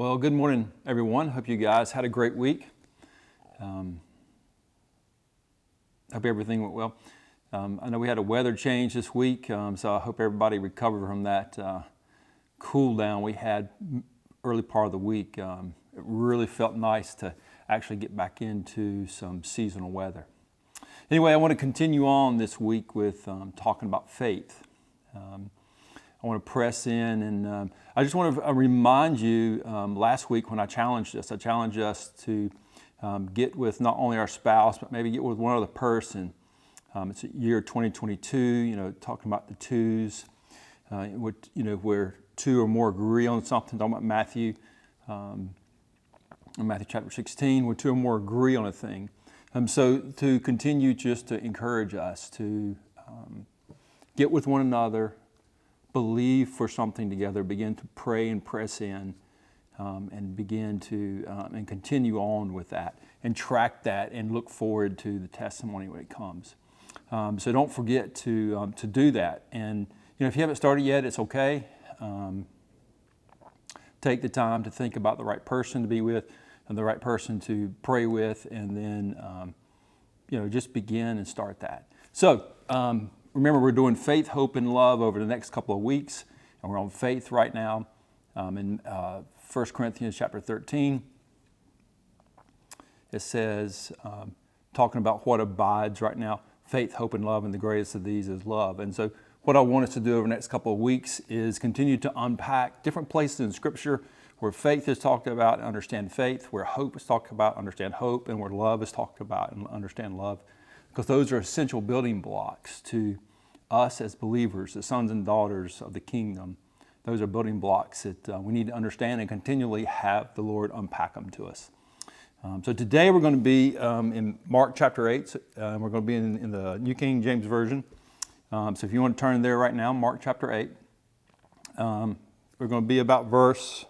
Well, good morning, everyone. Hope you guys had a great week. Hope everything went well. I know we had a weather change this week, so I hope everybody recovered from that cool down we had early part of the week. It really felt nice to actually get back into some seasonal weather. Anyway, I want to continue on this week with talking about faith. I want to press in, and I just want to remind you, last week when I challenged us to get with not only our spouse, but maybe get with one other person. It's year 2022, talking about the twos, where two or more agree on something, talking about Matthew chapter 16, where two or more agree on a thing. So to continue just to encourage us to get with one another, believe for something together, begin to pray and press in, and begin to and continue on with that and track that and look forward to the testimony when it comes. So don't forget to do that. And if you haven't started yet, it's okay. Take the time to think about the right person to be with and the right person to pray with, and then just begin and start that. So remember, we're doing faith, hope, and love over the next couple of weeks, and we're on faith right now in 1 Corinthians chapter 13. It says, talking about what abides right now, faith, hope, and love, and the greatest of these is love. And so what I want us to do over the next couple of weeks is continue to unpack different places in Scripture where faith is talked about and understand faith, where hope is talked about, understand hope, and where love is talked about and understand love. Because those are essential building blocks to us as believers, the sons and daughters of the kingdom. Those are building blocks that we need to understand and continually have the Lord unpack them to us. So today we're going to be in Mark chapter 8. We're going to be in the New King James Version. So if you want to turn there right now, Mark chapter 8. We're going to be about verse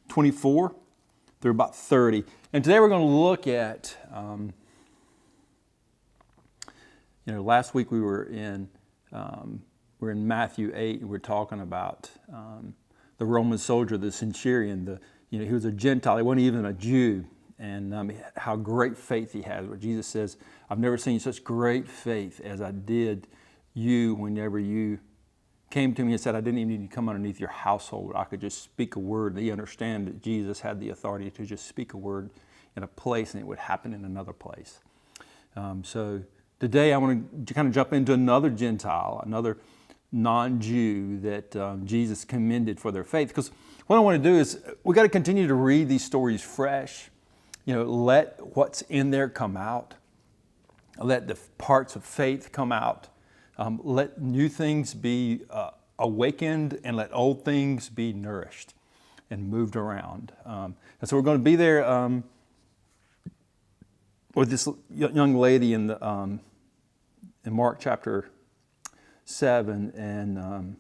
24 through about 30. And today we're going to look at... last week we were in Matthew 8, and we're talking about the Roman soldier, the centurion. He was a Gentile; he wasn't even a Jew, and how great faith he had. Where Jesus says, "I've never seen such great faith as I did you whenever you came to me and said, I didn't even need to come underneath your household. I could just speak a word." They understand that Jesus had the authority to just speak a word in a place, and it would happen in another place. So today I want to kind of jump into another Gentile, another non-Jew that Jesus commended for their faith. Because what I want to do is we got to continue to read these stories fresh. Let what's in there come out. Let the parts of faith come out. Let new things be awakened, and let old things be nourished and moved around. And so we're going to be there with this young lady in Mark chapter 7, and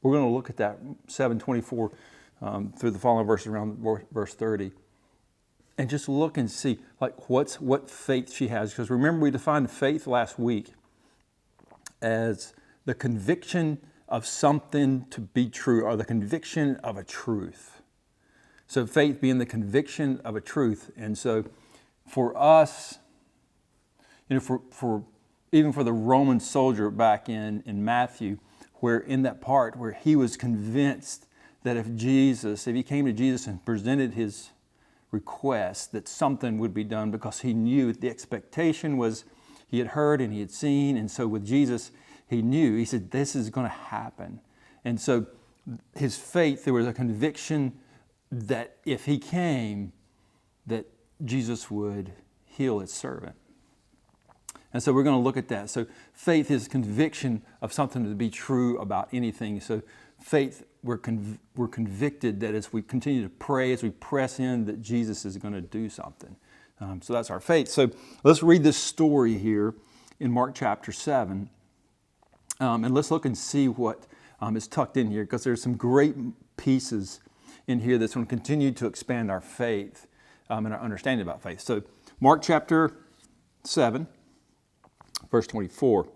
we're going to look at that 7:24 through the following verses around verse 30, and just look and see what faith she has. Because remember, we defined faith last week as the conviction of something to be true, or the conviction of a truth. So faith being the conviction of a truth. And so for us, for even for the Roman soldier back in Matthew, where in that part where he was convinced that if he came to Jesus and presented his request, that something would be done, because he knew the expectation was he had heard and he had seen. And so with Jesus, he knew, he said, this is going to happen. And so his faith, there was a conviction that if he came, that Jesus would heal his servant. And so we're going to look at that. So faith is conviction of something to be true about anything. So faith, we're convicted that as we continue to pray, as we press in, that Jesus is going to do something. So that's our faith. So let's read this story here in Mark chapter 7. And let's look and see what is tucked in here, because there's some great pieces in here that's going to continue to expand our faith and our understanding about faith. So Mark chapter 7. Verse 24.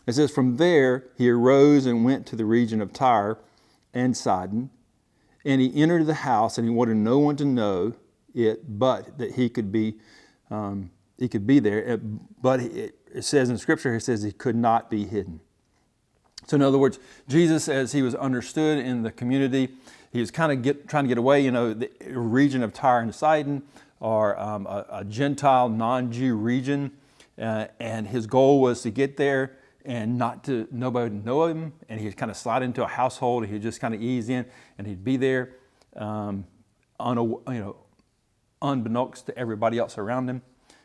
It says, "From there he arose and went to the region of Tyre and Sidon. And he entered the house, and he wanted no one to know it, but that he could be there. But it says in Scripture, it says he could not be hidden. So in other words, Jesus, as he was understood in the community, he was kind of trying to get away. The region of Tyre and Sidon are a Gentile, non-Jew region, and his goal was to get there and nobody would know him, and he'd kind of slide into a household, and he'd just kind of ease in, and he'd be there, unbeknownst to everybody else around him.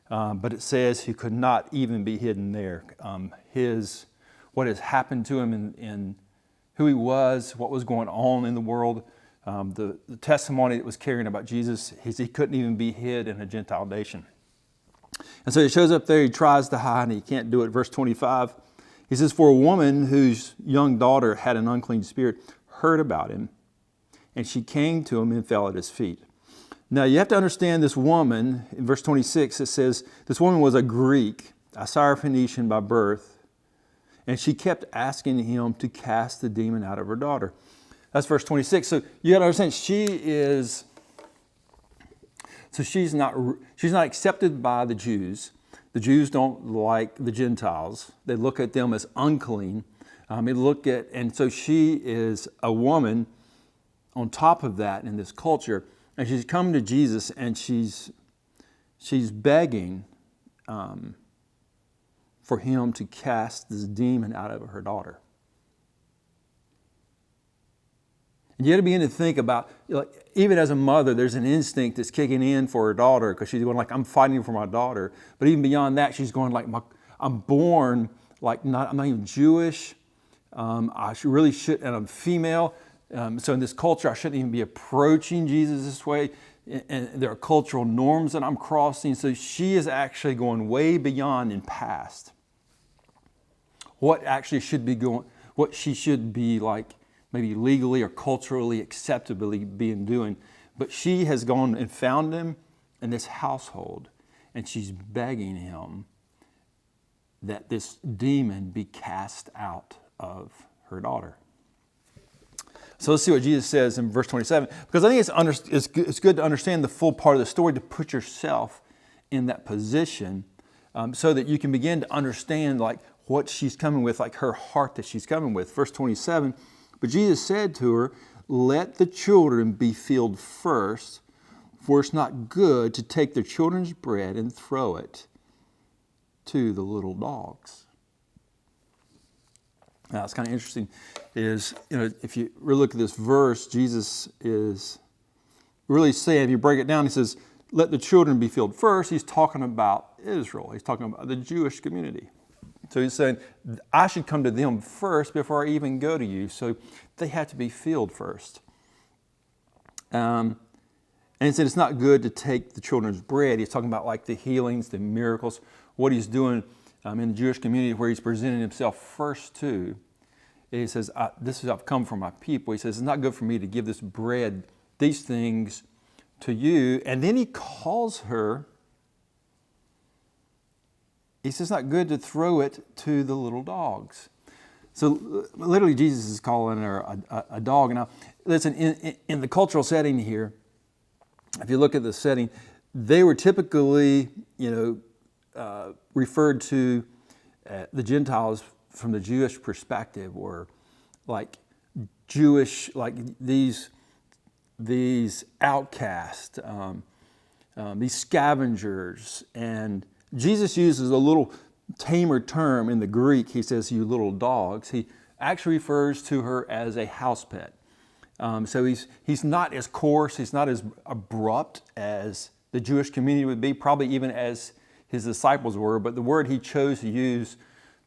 But it says he could not even be hidden there. What has happened to him in who he was, what was going on in the world, the testimony that was carrying about Jesus, he couldn't even be hid in a Gentile nation. And so he shows up there, he tries to hide, and he can't do it. Verse 25, he says, for a woman whose young daughter had an unclean spirit heard about him, and she came to him and fell at his feet. Now you have to understand this woman. In verse 26 it says, this woman was a Greek, a Syrophoenician by birth, and she kept asking him to cast the demon out of her daughter. That's verse 26. So you got to understand, she's not accepted by the Jews. The Jews don't like the Gentiles. They look at them as unclean. And so she is a woman on top of that in this culture, and she's come to Jesus, and she's begging for him to cast this demon out of her daughter. And you got to begin to think about, even as a mother, there's an instinct that's kicking in for her daughter, because she's going like, I'm fighting for my daughter. But even beyond that, she's going like, I'm born like I'm not even Jewish. I really should, and I'm female. So in this culture, I shouldn't even be approaching Jesus this way. And there are cultural norms that I'm crossing. So she is actually going way beyond and past what actually should be what she should be like, maybe legally or culturally acceptably doing. But she has gone and found him in this household, and she's begging him that this demon be cast out of her daughter. So let's see what Jesus says in verse 27, because I think it's good to understand the full part of the story, to put yourself in that position, so that you can begin to understand like what she's coming with, like her heart that she's coming with. Verse 27, but Jesus said to her, let the children be filled first, for it's not good to take the children's bread and throw it to the little dogs. Now, it's kind of interesting is, if you really look at this verse, Jesus is really saying, if you break it down, he says, let the children be filled first. He's talking about Israel. He's talking about the Jewish community. So he's saying, I should come to them first before I even go to you. So they have to be filled first. And he said it's not good to take the children's bread. He's talking about like the healings, the miracles, what he's doing in the Jewish community where he's presenting himself first to. He says, I've come from my people. He says, it's not good for me to give this bread, these things to you. And then he calls her, he says, it's not good to throw it to the little dogs. So literally Jesus is calling her a dog. Now, listen, in the cultural setting here, if you look at the setting, they were typically, referred to the Gentiles from the Jewish perspective, or like Jewish, like these outcasts, these scavengers. And Jesus uses a little tamer term in the Greek. He says, you little dogs. He actually refers to her as a house pet. So he's not as coarse, he's not as abrupt as the Jewish community would be, probably even as his disciples were, but the word he chose to use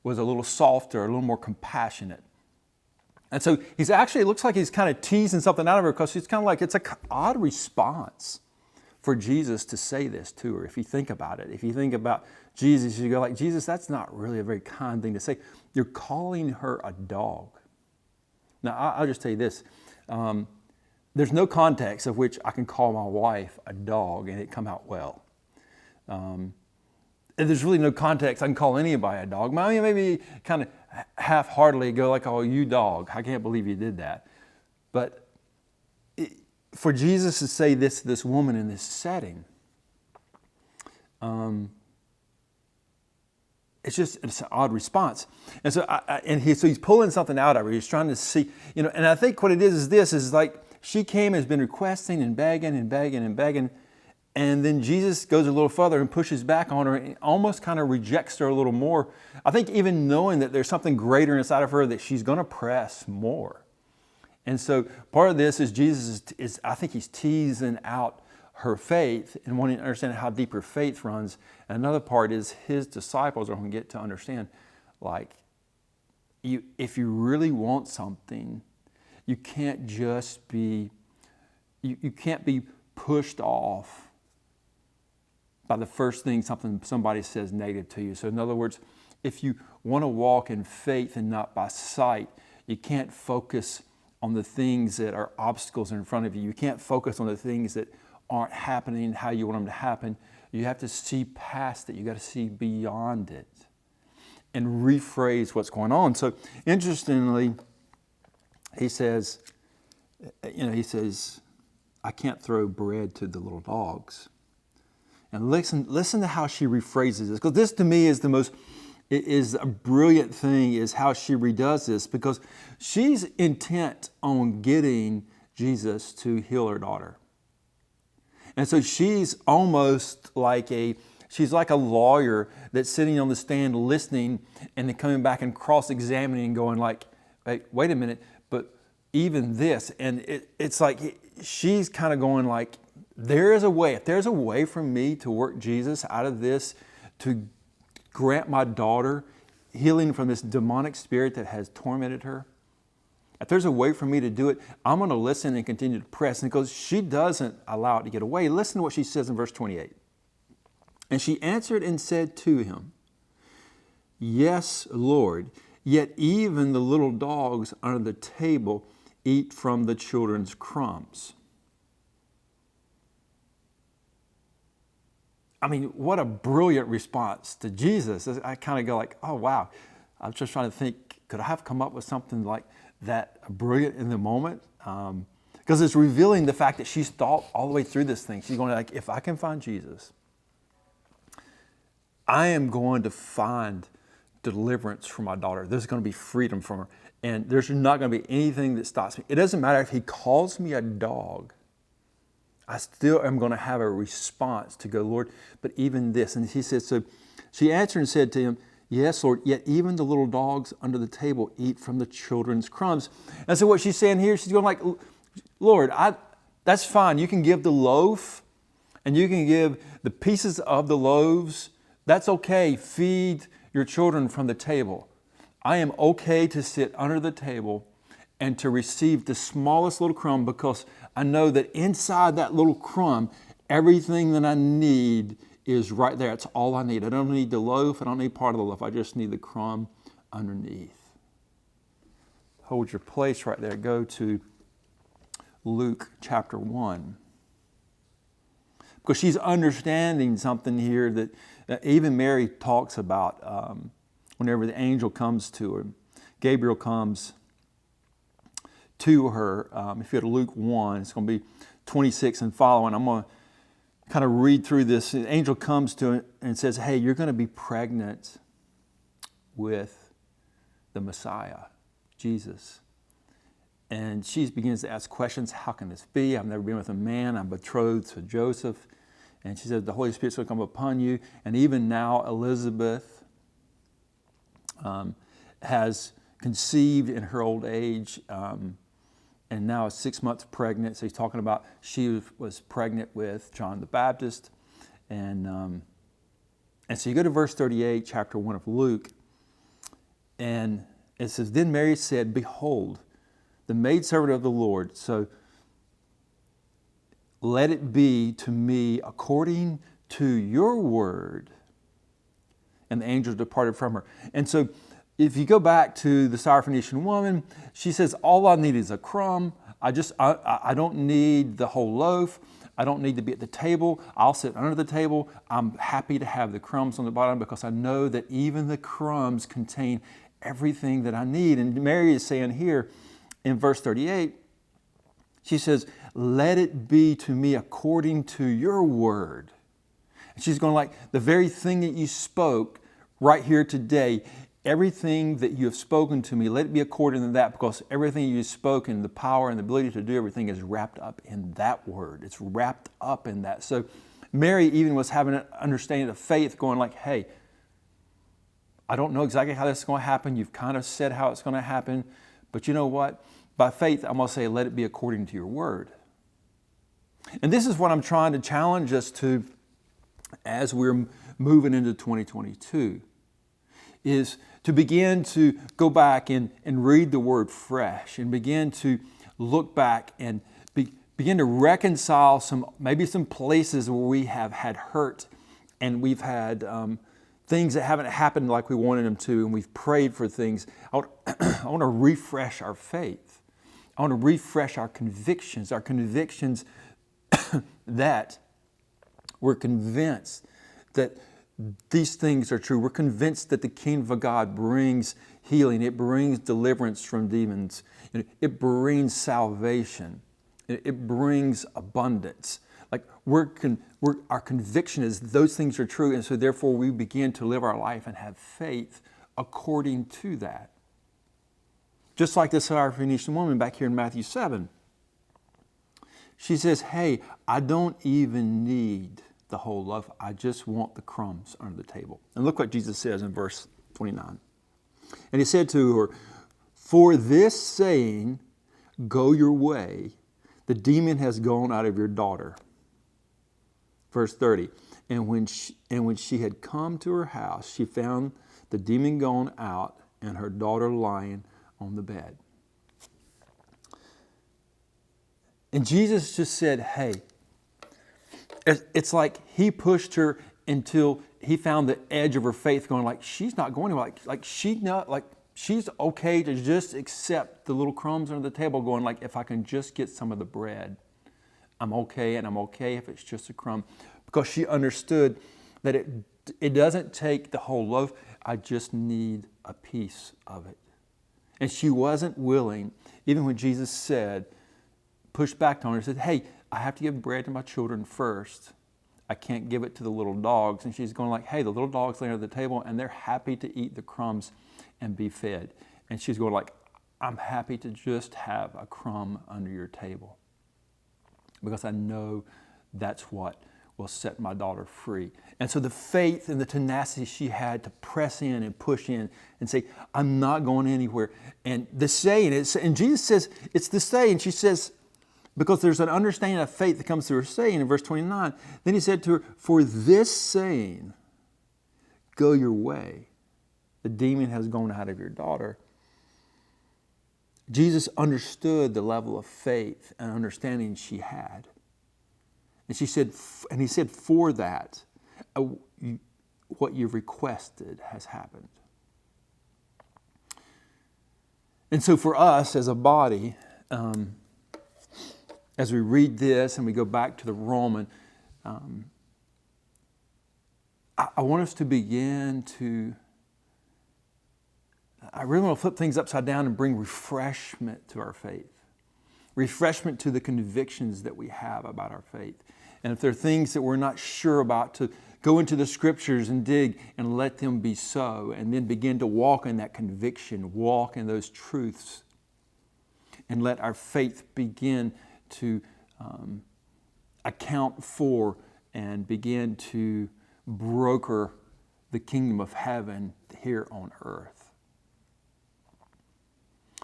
was a little softer, a little more compassionate. And so it looks like he's kind of teasing something out of her, because she's kind of like, it's an odd response for Jesus to say this to her, if you think about it. If you think about Jesus, you go like, Jesus, that's not really a very kind thing to say. You're calling her a dog. Now, I'll just tell you this. There's no context of which I can call my wife a dog and it come out well. And there's really no context I can call anybody a dog. Maybe kind of half-heartedly go like, oh, you dog. I can't believe you did that. But for Jesus to say this to this woman in this setting, it's an odd response. And so he's pulling something out of her. He's trying to see, and I think what it is like she came and has been requesting and begging and begging and begging. And then Jesus goes a little further and pushes back on her and almost kind of rejects her a little more. I think even knowing that there's something greater inside of her that she's going to press more. And so part of this is Jesus I think he's teasing out her faith and wanting to understand how deep her faith runs. And another part is his disciples are going to get to understand, like, if you really want something, you can't just be, you can't be pushed off by the first thing somebody says negative to you. So in other words, if you want to walk in faith and not by sight, you can't focus on the things that are obstacles in front of you. You can't focus on the things that aren't happening how you want them to happen. You have to see past it. You got to see beyond it and rephrase what's going on. So interestingly, he says, I can't throw bread to the little dogs. And listen to how she rephrases this, because this to me is a brilliant thing, is how she redoes this, because she's intent on getting Jesus to heal her daughter. And so she's almost like she's like a lawyer that's sitting on the stand listening and then coming back and cross-examining and going like, hey, wait a minute, but even this. And it's like she's kind of going like, there is a way. If there's a way for me to work Jesus out of this, to grant my daughter healing from this demonic spirit that has tormented her, if there's a way for me to do it, I'm going to listen and continue to press. And because she doesn't allow it to get away, listen to what she says in verse 28. And she answered and said to him, yes, Lord, yet even the little dogs under the table eat from the children's crumbs. I mean, what a brilliant response to Jesus. I kind of go like, oh, wow. I'm just trying to think, could I have come up with something like that brilliant in the moment? Because it's revealing the fact that she's thought all the way through this thing. She's going like, if I can find Jesus, I am going to find deliverance for my daughter. There's going to be freedom from her. And there's not going to be anything that stops me. It doesn't matter if he calls me a dog. I still am going to have a response to go, Lord, but even this. And he said, so she answered and said to him, yes, Lord, yet even the little dogs under the table eat from the children's crumbs. And so what she's saying here, she's going like, Lord, that's fine. You can give the loaf and you can give the pieces of the loaves. That's okay. Feed your children from the table. I am okay to sit under the table and to receive the smallest little crumb, because I know that inside that little crumb, everything that I need is right there. It's all I need. I don't need the loaf. I don't need part of the loaf. I just need the crumb underneath. Hold your place right there. Go to Luke chapter 1. Because she's understanding something here that even Mary talks about whenever the angel comes to her. Gabriel comes to her. If you go to Luke 1, it's going to be 26 and following. I'm going to kind of read through this. The angel comes to her and says, hey, you're going to be pregnant with the Messiah, Jesus. And she begins to ask questions. How can this be? I've never been with a man. I'm betrothed to Joseph. And she said, the Holy Spirit's going to come upon you. And even now, Elizabeth has conceived in her old age, and now is 6 months pregnant. So he's talking about she was pregnant with John the Baptist. And so you go to verse 38, chapter 1 of Luke, and it says, then Mary said, behold, the maidservant of the Lord. So let it be to me according to your word. And the angel departed from her. And so if you go back to the Syrophoenician woman, she says, all I need is a crumb. I don't need the whole loaf. I don't need to be at the table. I'll sit under the table. I'm happy to have the crumbs on the bottom, because I know that even the crumbs contain everything that I need. And Mary is saying here in verse 38, She says, let it be to me according to your word. And she's going like, the very thing that you spoke right here today, everything that you have spoken to me, let it be according to that, because everything you've spoken, the power and the ability to do everything is wrapped up in that word. It's wrapped up in that. So Mary even was having an understanding of faith, going like, hey, I don't know exactly how this is going to happen. You've kind of said how it's going to happen. But you know what? By faith, I'm going to say, let it be according to your word. And this is what I'm trying to challenge us to as we're moving into 2022, is to begin to go back and read the word fresh and begin to look back and begin to reconcile maybe some places where we have had hurt and we've had things that haven't happened like we wanted them to, and we've prayed for things. I want to refresh our faith. I want to refresh our convictions that we're convinced that these things are true. We're convinced that the kingdom of God brings healing. It brings deliverance from demons. It brings salvation. It brings abundance. Like our conviction is those things are true, and so therefore we begin to live our life and have faith according to that. Just like the Syrophoenician woman back here in Matthew 7. She says, hey, I don't even need the whole loaf. I just want the crumbs under the table. And look what Jesus says in verse 29. And he said to her, for this saying, go your way, the demon has gone out of your daughter. Verse 30. And when she had come to her house, she found the demon gone out and her daughter lying on the bed. And Jesus just said, hey, it's like he pushed her until he found the edge of her faith, going like, she's not going to, she's okay to just accept the little crumbs under the table, going like, if I can just get some of the bread, I'm okay, and I'm okay if it's just a crumb. Because she understood that it doesn't take the whole loaf, I just need a piece of it. And she wasn't willing, even when Jesus pushed back on her and said, hey, I have to give bread to my children first. I can't give it to the little dogs. And she's going like, hey, the little dogs lay at the table and they're happy to eat the crumbs and be fed. And she's going like, I'm happy to just have a crumb under your table, because I know that's what will set my daughter free. And so the faith and the tenacity she had to press in and push in and say, I'm not going anywhere. And the saying, and Jesus says, it's the saying. She says, because there's an understanding of faith that comes through her saying in verse 29. Then he said to her, for this saying, go your way. The demon has gone out of your daughter. Jesus understood the level of faith and understanding she had. And he said, for that, what you've requested has happened. And so for us as a body, as we read this and we go back to the Roman, I want us to begin to, I really want to flip things upside down and bring refreshment to our faith. Refreshment to the convictions that we have about our faith. And if there are things that we're not sure about, to go into the scriptures and dig and let them be so, and then begin to walk in that conviction, walk in those truths, and let our faith begin to account for and begin to broker the kingdom of heaven here on earth.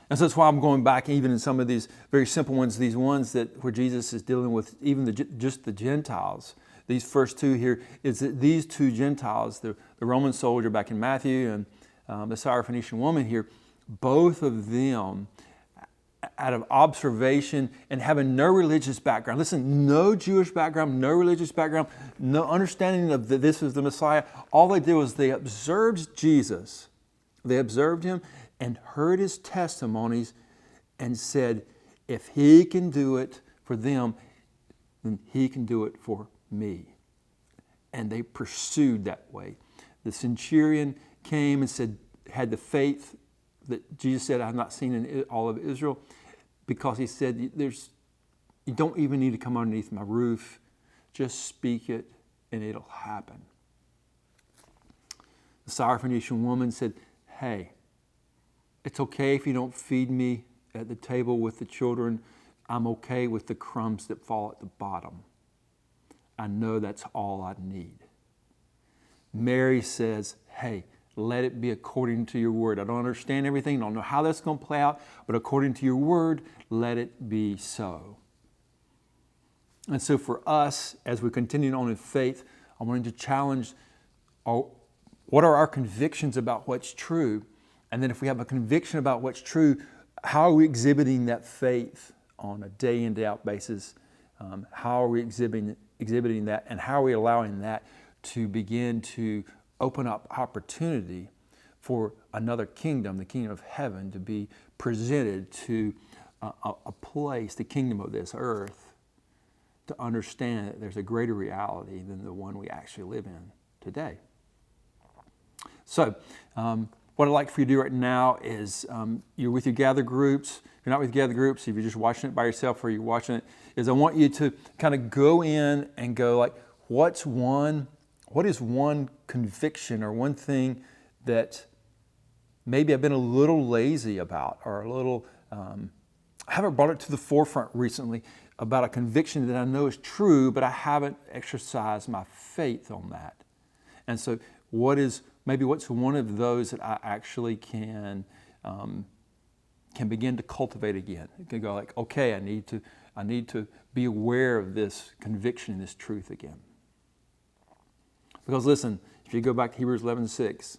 And so that's why I'm going back even in some of these very simple ones, these ones where Jesus is dealing with even just the Gentiles. These first two here, is that these two Gentiles, the Roman soldier back in Matthew and the Syrophoenician woman here, both of them, out of observation and having no religious background. Listen, no Jewish background, no religious background, no understanding of that this is the Messiah. All they did was they observed Jesus. They observed him and heard his testimonies and said, if he can do it for them, then he can do it for me. And they pursued that way. The centurion came and said, had the faith that Jesus said, I have not seen in all of Israel, because he said, You don't even need to come underneath my roof. Just speak it and it'll happen. The Syrophoenician woman said, hey, it's okay if you don't feed me at the table with the children. I'm okay with the crumbs that fall at the bottom. I know that's all I need. Mary says, hey, let it be according to your word. I don't understand everything. I don't know how that's going to play out, but according to your word, let it be so. And so for us, as we continue on in faith, I wanted to challenge what are our convictions about what's true? And then if we have a conviction about what's true, how are we exhibiting that faith on a day in, day out basis? How are we exhibiting that? And how are we allowing that to begin to open up opportunity for another kingdom, the kingdom of heaven, to be presented to a place, the kingdom of this earth, to understand that there's a greater reality than the one we actually live in today. So, what I'd like for you to do right now is you're with your gather groups. If you're not with gather groups, if you're just watching it by yourself or you're watching it, is I want you to kind of go in and go like, what is one conviction or one thing that maybe I've been a little lazy about or a little, I haven't brought it to the forefront recently about a conviction that I know is true, but I haven't exercised my faith on that. And so what's one of those that I actually can begin to cultivate again? I can go like, okay, I need to be aware of this conviction, this truth again. Because listen, if you go back to Hebrews 11:6,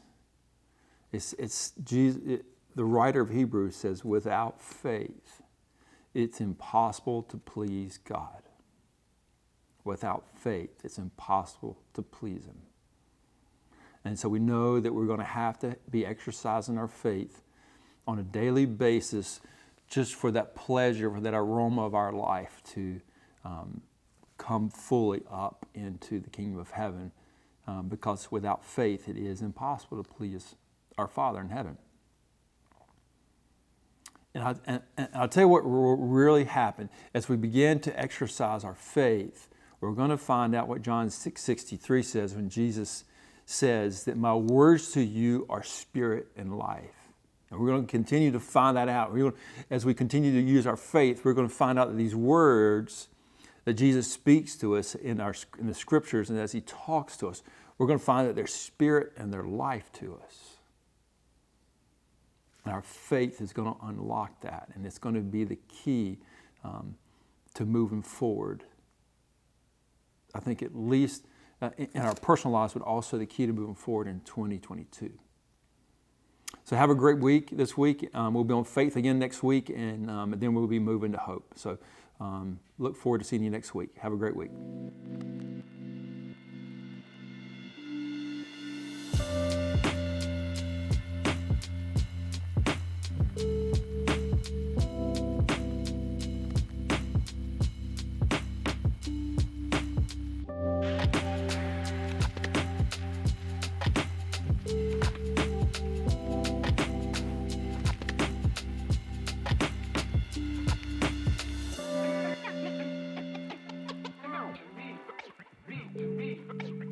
it's Jesus, the writer of Hebrews says, without faith, it's impossible to please God. Without faith, it's impossible to please Him. And so we know that we're going to have to be exercising our faith on a daily basis just for that pleasure, for that aroma of our life to come fully up into the kingdom of heaven. Because without faith, it is impossible to please our Father in heaven. And I'll tell you what will really happen as we begin to exercise our faith. We're going to find out what John 6:63 says when Jesus says that my words to you are spirit and life. And we're going to continue to find that out. As we continue to use our faith, we're going to find out that these words that Jesus speaks to us in the scriptures and as He talks to us, we're going to find that they're spirit and they're life to us. And our faith is going to unlock that, and it's going to be the key to moving forward. I think at least in our personal lives, but also the key to moving forward in 2022. So have a great week this week. We'll be on faith again next week, and then we'll be moving to hope. So look forward to seeing you next week. Have a great week. Me.